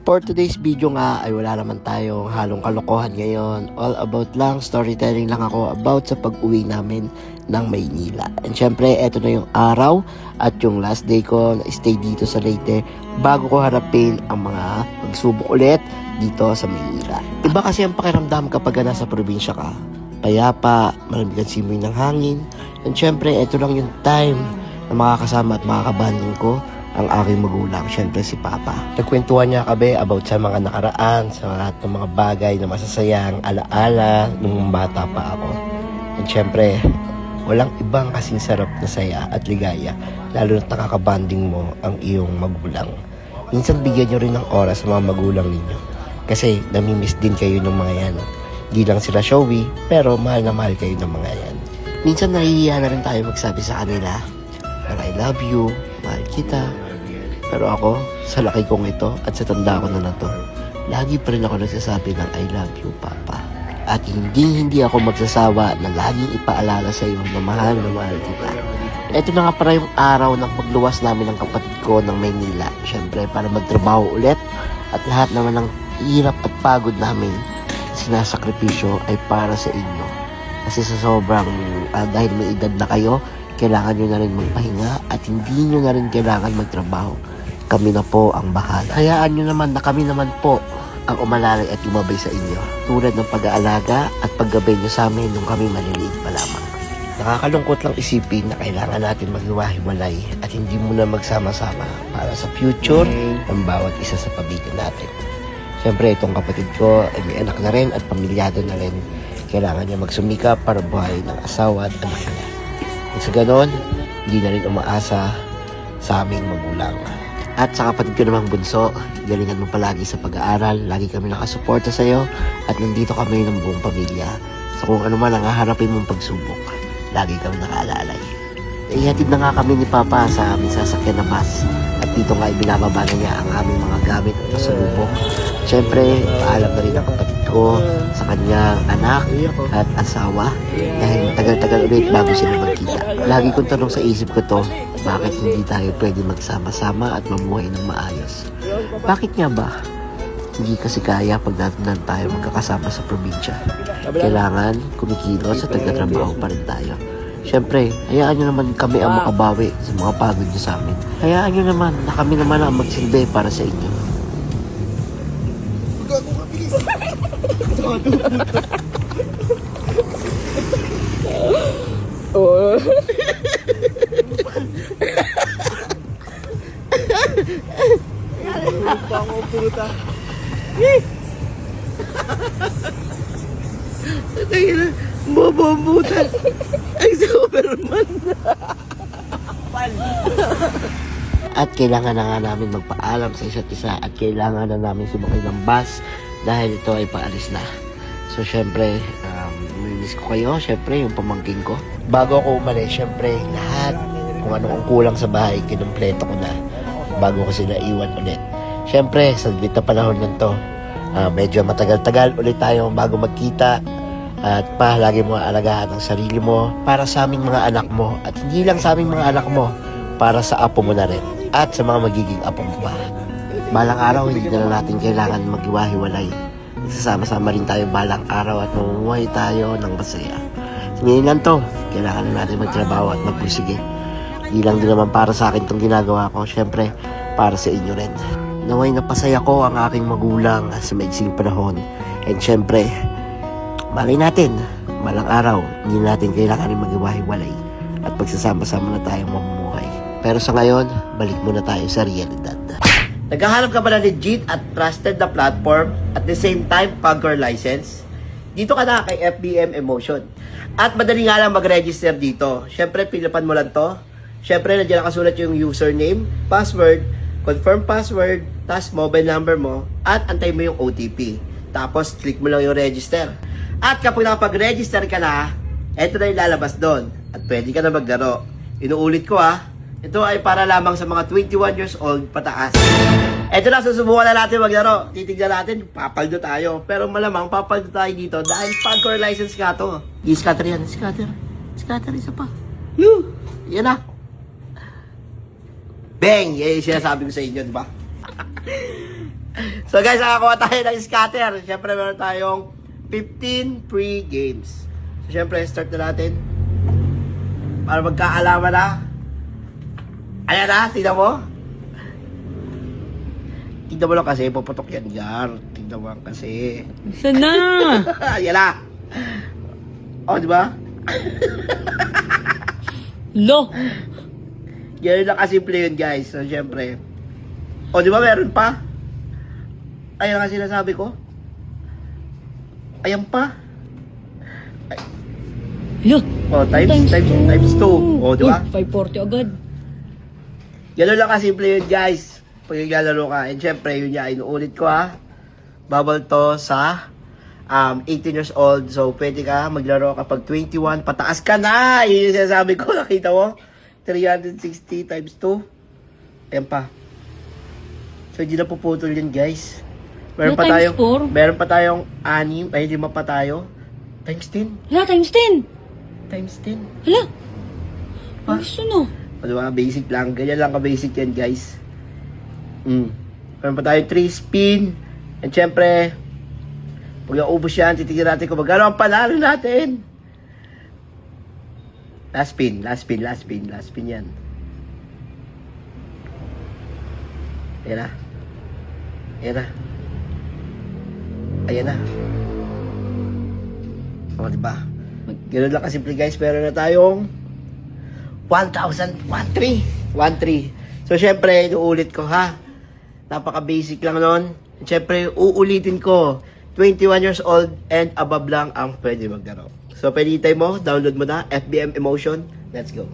For today's video nga ay wala naman tayong halong kalokohan ngayon. All about lang, storytelling lang ako about sa pag-uwi namin ng Maynila. And syempre, eto na yung araw at yung last day ko na stay dito sa Leyte bago ko harapin ang mga pagsubok ulit dito sa Maynila. Iba kasi ang pakiramdam kapag nasa probinsya ka. Payapa, malamig ang simoy ng hangin. And syempre, eto lang yung time na makakasama at makakabanding ko ang aking magulang, syempre si Papa. Nagkwentuhan niya kami about sa mga nakaraan, sa lahat ng mga bagay na masasayang alaala nung bata pa ako. And syempre, walang ibang kasing sarap na saya at ligaya, lalo na nakakabanding mo ang iyong magulang. Minsan bigyan niyo rin ng oras sa mga magulang ninyo, kasi namimiss din kayo ng mga yan. Di lang sila showy, pero mahal na mahal kayo ng mga yan. Minsan nahihiya na rin tayo magsabi sa kanila na I love you, mahal kita. Pero ako, sa laki kong ito at sa tanda ko na to, lagi pa rin ako nagsasabi ng I love you, Papa. At hindi ako magsasawa na laging ipaalala sa iyo na mahal kita. Ito na nga para yung araw ng pagluwas namin ng kapatid ko ng Maynila. Siyempre, para magtrabaho ulit at lahat naman ng hirap at pagod namin sinasakripisyo ay para sa inyo. Kasi sa sobrang, dahil may edad na kayo, kailangan nyo na rin magpahinga at hindi nyo na rin kailangan magtrabaho. Kami na po ang bahala. Hayaan nyo naman na kami naman po ang umalalay at umabay sa inyo. Tulad ng pag-aalaga at paggabay nyo sa amin nung kami maliliit pa lamang. Nakakalungkot lang isipin na kailangan natin maghiwa-hiwalay at hindi muna magsama-sama para sa future ng bawat isa sa pamilya natin. Siyempre, itong kapatid ko ay may anak na rin at pamilyado na rin. Kailangan niya magsumikap para buhay ng asawa at anak niya. At sa ganon, hindi na rin umaasa sa aming magulang. At sa kapatid ko namang bunso, galingan mo palagi sa pag-aaral. Lagi kami nakasuporta sa iyo at nandito kami ng buong pamilya. Sa kung ano man ang haharapin mong pagsubok, lagi kami nakaalalay. Ihatid na nga kami ni Papa sa aming sasakyan na bus. At dito nga ibinababa na niya ang aming mga gamit at pasalubok. Siyempre, paalam na rin ang kapatid ko sa kanyang anak at asawa dahil tagal-tagal ulit bago sila magkita. Lagi kong tanong sa isip ko to, bakit hindi tayo pwede magsama-sama at mamuhay ng maayos? Bakit nga ba? Hindi kasi kaya pag natin tayo magkakasama sa probinsya. Kailangan kumikilos at nagtatrabaho pa rin tayo. Siyempre, hayaan nyo naman kami ang makabawi sa mga pagod nyo sa amin. Hayaan nyo naman na kami naman ang magsilbi para sa inyo. Oh. Bango puta. Tingin na, bobombutan. Ay, Superman. At kailangan na nga namin magpaalam sa isa't isa at kailangan na namin sumakay ng bus dahil ito ay paalis na. So, syempre, miss ko kayo. Syempre, yung pamangking ko. Bago ako umalis, syempre, lahat kung ano ang kulang sa bahay, kinumpleto ko na bago ko sila iwan ulit. Syempre, sa na panahon lang to, medyo matagal-tagal ulit tayo bago magkita. At lagi mo alagaan ang sarili mo para sa aming mga anak mo. At hindi lang sa aming mga anak mo, para sa apo mo na rin. At sa mga magiging apo mo pa. Balang araw, hindi na natin kailangan maghiwa-hiwalay. Nagsasama-sama rin tayo balang araw at mamumuhay tayo ng masaya. Ngayon lang to, kailangan na natin magtrabaho at magpursige. Hindi lang din naman para sa akin itong ginagawa ko, syempre para sa inyo rin. Naway napasaya ko ang aking magulang sa maigsing panahon. And syempre, malay natin, balang araw, hindi natin kailangan rin maghiwa-hiwalay at pagsasama-sama na tayong mamumuhay. Pero sa ngayon, balik muna tayo sa realidad. Naghahanap ka ba na legit at trusted na platform at the same time Pagcor license? Dito ka na kay FBM Emotion. At madali nga lang mag-register dito. Siyempre, pilipan mo lang to. Siyempre, nandiyan nakasulat yung username, password, confirm password, tas mobile number mo, at antay mo yung OTP. Tapos, click mo lang yung register. At kapag nakapag-register ka na, eto na yung lalabas doon. At pwede ka na maglaro. Inuulit ko ito ay para lamang sa mga 21 years old pataas. Eto na, susubukan na natin maglaro. Titignan natin, papaldo tayo. Pero malamang papaldo tayo dito dahil Pagcor license ka to. I-scatter yan, scatter. Scatter, isa pa. Yan na. Bang! Yan yung sinasabi ko sa inyo, di ba? So guys, nakakuha tayo ng scatter. Siyempre, meron tayong 15 free games. So siyempre, start na natin. Para magkaalaman na. Ayan na, tignan mo. Tignan mo lang kasi, puputok yan, Gar. Tignan mo lang kasi. Sana! Ayan na. O, di ba? Lo! Ganun lang kasimple yun, guys. So, syempre. O, di ba meron pa? Ayan nga sinasabi ko. Ayan pa. Lo! O, times 2. O, di ba? 540 agad. Ganun lang kasimple yun, guys. Pag naglalaro ka. And syempre, yun yan. Inuulit ko, ha. Bawal to sa 18 years old. So, pwede ka maglaro kapag 21. Pataas ka na! Yun yung sinasabi ko. Nakita mo? 360 times 2. Ayan pa. So, hindi na puputol yun, guys. Meron Wala pa times tayong, 4? meron pa tayong 6. Ay, 5 pa tayo. Times 10. Hala, times 10! Times 10. Hala! Pa? Ang gusto no? O, diba? Basic lang. Ganyan lang ka-basic yan, guys. Meron pa tayong 3 spin. And syempre, pag naubos yan, titignan natin kung magkano ang panalo natin. Last spin yan. Ayan na. Ayan na. O, diba? Ganun lang kasimple, guys. Meron na tayong 1,000, 1,300. So, syempre, inuulit ko, ha? Napaka-basic lang nun. Syempre, uulitin ko. 21 years old and above lang ang pwede maglaro. So, pwede mo, download mo na, FBM Emotion. Let's go.